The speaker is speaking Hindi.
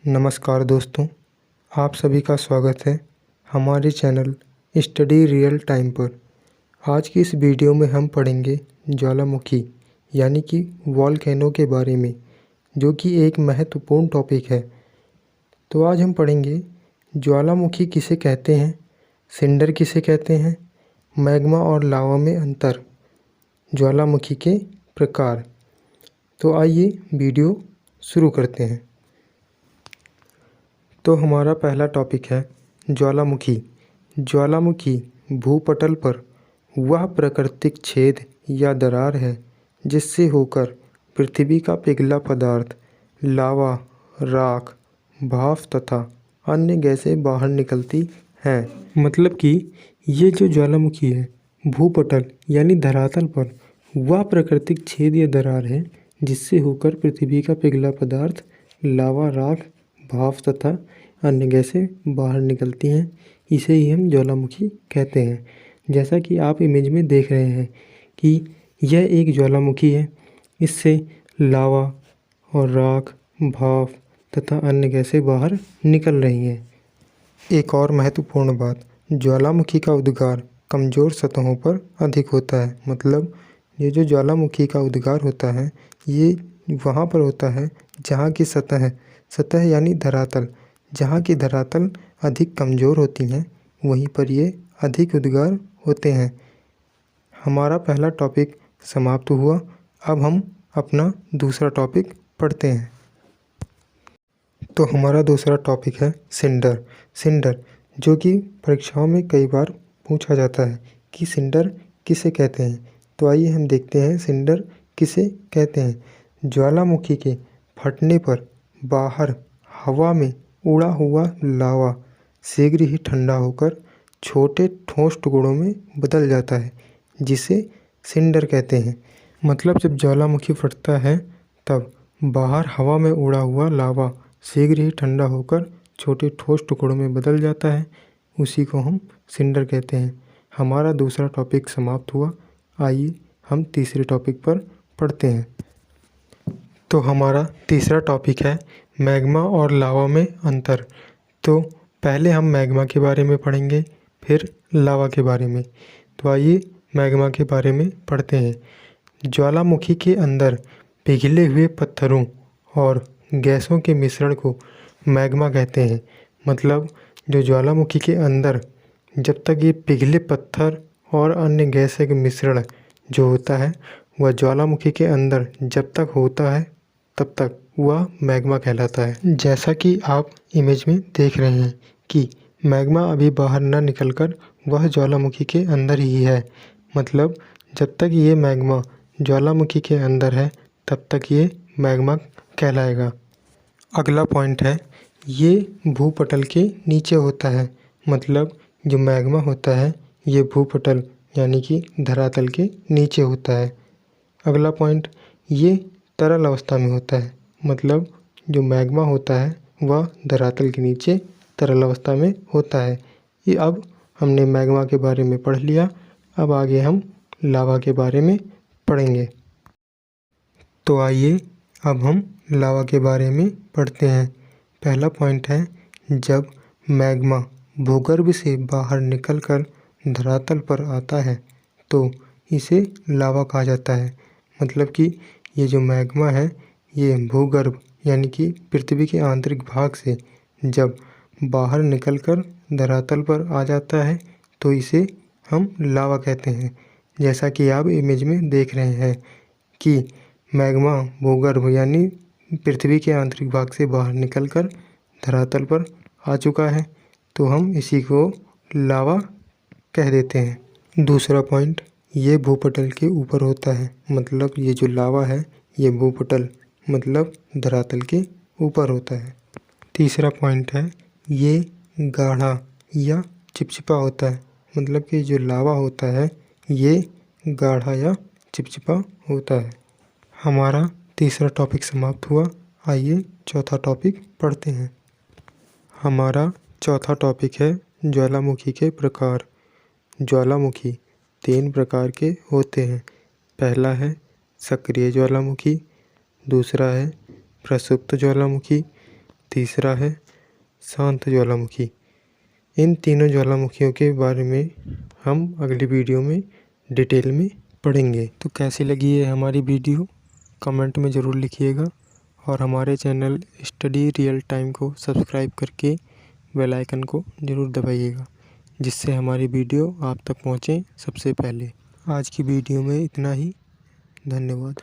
नमस्कार दोस्तों, आप सभी का स्वागत है हमारे चैनल स्टडी रियल टाइम पर। आज की इस वीडियो में हम पढ़ेंगे ज्वालामुखी यानी कि वॉल्केनो के बारे में, जो कि एक महत्वपूर्ण टॉपिक है। तो आज हम पढ़ेंगे ज्वालामुखी किसे कहते हैं, सिंडर किसे कहते हैं, मैग्मा और लावा में अंतर, ज्वालामुखी के प्रकार। तो आइए वीडियो शुरू करते हैं। तो हमारा पहला टॉपिक है ज्वालामुखी। ज्वालामुखी भूपटल पर वह प्राकृतिक छेद या दरार है जिससे होकर पृथ्वी का पिघला पदार्थ, लावा, राख, भाप तथा अन्य गैसें बाहर निकलती हैं। मतलब कि ये जो ज्वालामुखी है, भूपटल यानी धरातल पर वह प्राकृतिक छेद या दरार है जिससे होकर पृथ्वी का पिघला पदार्थ, लावा, राख, भाप तथा अन्य गैसें बाहर निकलती हैं। इसे ही हम ज्वालामुखी कहते हैं। जैसा कि आप इमेज में देख रहे हैं कि यह एक ज्वालामुखी है। इससे लावा और राख, भाप तथा अन्य गैसें बाहर निकल रही हैं। एक और महत्वपूर्ण बात, ज्वालामुखी का उद्गार कमज़ोर सतहों पर अधिक होता है। मतलब ये जो ज्वालामुखी का उद्गार होता है, ये वहाँ पर होता है जहाँ की सतह यानी धरातल, जहाँ की धरातल अधिक कमज़ोर होती हैं, वहीं पर ये अधिक उद्गार होते हैं। हमारा पहला टॉपिक समाप्त हुआ। अब हम अपना दूसरा टॉपिक पढ़ते हैं। तो हमारा दूसरा टॉपिक है सिंडर, जो कि परीक्षाओं में कई बार पूछा जाता है कि सिंडर किसे कहते हैं। तो आइए हम देखते हैं सिंडर किसे कहते हैं। ज्वालामुखी के फटने पर बाहर हवा में उड़ा हुआ लावा शीघ्र ही ठंडा होकर छोटे ठोस टुकड़ों में बदल जाता है, जिसे सिंडर कहते हैं। मतलब जब ज्वालामुखी फटता है तब बाहर हवा में उड़ा हुआ लावा शीघ्र ही ठंडा होकर छोटे ठोस टुकड़ों में बदल जाता है, उसी को हम सिंडर कहते हैं। हमारा दूसरा टॉपिक समाप्त हुआ। आइए हम तीसरे टॉपिक पर पढ़ते हैं। तो हमारा तीसरा टॉपिक है मैग्मा और लावा में अंतर। तो पहले हम मैग्मा के बारे में पढ़ेंगे, फिर लावा के बारे में। तो आइए मैग्मा के बारे में पढ़ते हैं। ज्वालामुखी के अंदर पिघले हुए पत्थरों और गैसों के मिश्रण को मैग्मा कहते हैं। मतलब जो ज्वालामुखी के अंदर जब तक ये पिघले पत्थर और अन्य गैसें का मिश्रण जो होता है, वह ज्वालामुखी के अंदर जब तक होता है तब तक वह मैग्मा कहलाता है। जैसा कि आप इमेज में देख रहे हैं कि मैग्मा अभी बाहर न निकलकर वह ज्वालामुखी के अंदर ही है। मतलब जब तक ये मैग्मा ज्वालामुखी के अंदर है तब तक ये मैग्मा कहलाएगा। अगला पॉइंट है, ये भूपटल के नीचे होता है। मतलब जो मैग्मा होता है ये भूपटल यानी कि धरातल के नीचे होता है। अगला पॉइंट, ये तरल अवस्था में होता है। मतलब जो मैग्मा होता है वह धरातल के नीचे तरल अवस्था में होता है। ये अब हमने मैग्मा के बारे में पढ़ लिया। अब आगे हम लावा के बारे में पढ़ेंगे। तो आइए अब हम लावा के बारे में पढ़ते हैं। पहला पॉइंट है, जब मैग्मा भूगर्भ से बाहर निकलकर धरातल पर आता है तो इसे लावा कहा जाता है। मतलब कि ये जो मैग्मा है ये भूगर्भ यानी कि पृथ्वी के आंतरिक भाग से जब बाहर निकलकर धरातल पर आ जाता है तो इसे हम लावा कहते हैं। जैसा कि आप इमेज में देख रहे हैं कि मैग्मा भूगर्भ यानी पृथ्वी के आंतरिक भाग से बाहर निकलकर धरातल पर आ चुका है, तो हम इसी को लावा कह देते हैं। दूसरा पॉइंट, ये भूपटल के ऊपर होता है। मतलब ये जो लावा है ये भूपटल मतलब धरातल के ऊपर होता है। तीसरा पॉइंट है, ये गाढ़ा या चिपचिपा होता है। मतलब कि जो लावा होता है ये गाढ़ा या चिपचिपा होता है। हमारा तीसरा टॉपिक समाप्त हुआ। आइए चौथा टॉपिक पढ़ते हैं। हमारा चौथा टॉपिक है ज्वालामुखी के प्रकार। ज्वालामुखी 3 प्रकार के होते हैं। पहला है सक्रिय ज्वालामुखी, दूसरा है प्रसुप्त ज्वालामुखी, तीसरा है शांत ज्वालामुखी। इन तीनों ज्वालामुखियों के बारे में हम अगली वीडियो में डिटेल में पढ़ेंगे। तो कैसी लगी है हमारी वीडियो कमेंट में ज़रूर लिखिएगा और हमारे चैनल स्टडी रियल टाइम को सब्सक्राइब करके बेल आइकन को ज़रूर दबाइएगा, जिससे हमारी वीडियो आप तक पहुँचे सबसे पहले। आज की वीडियो में इतना ही। धन्यवाद।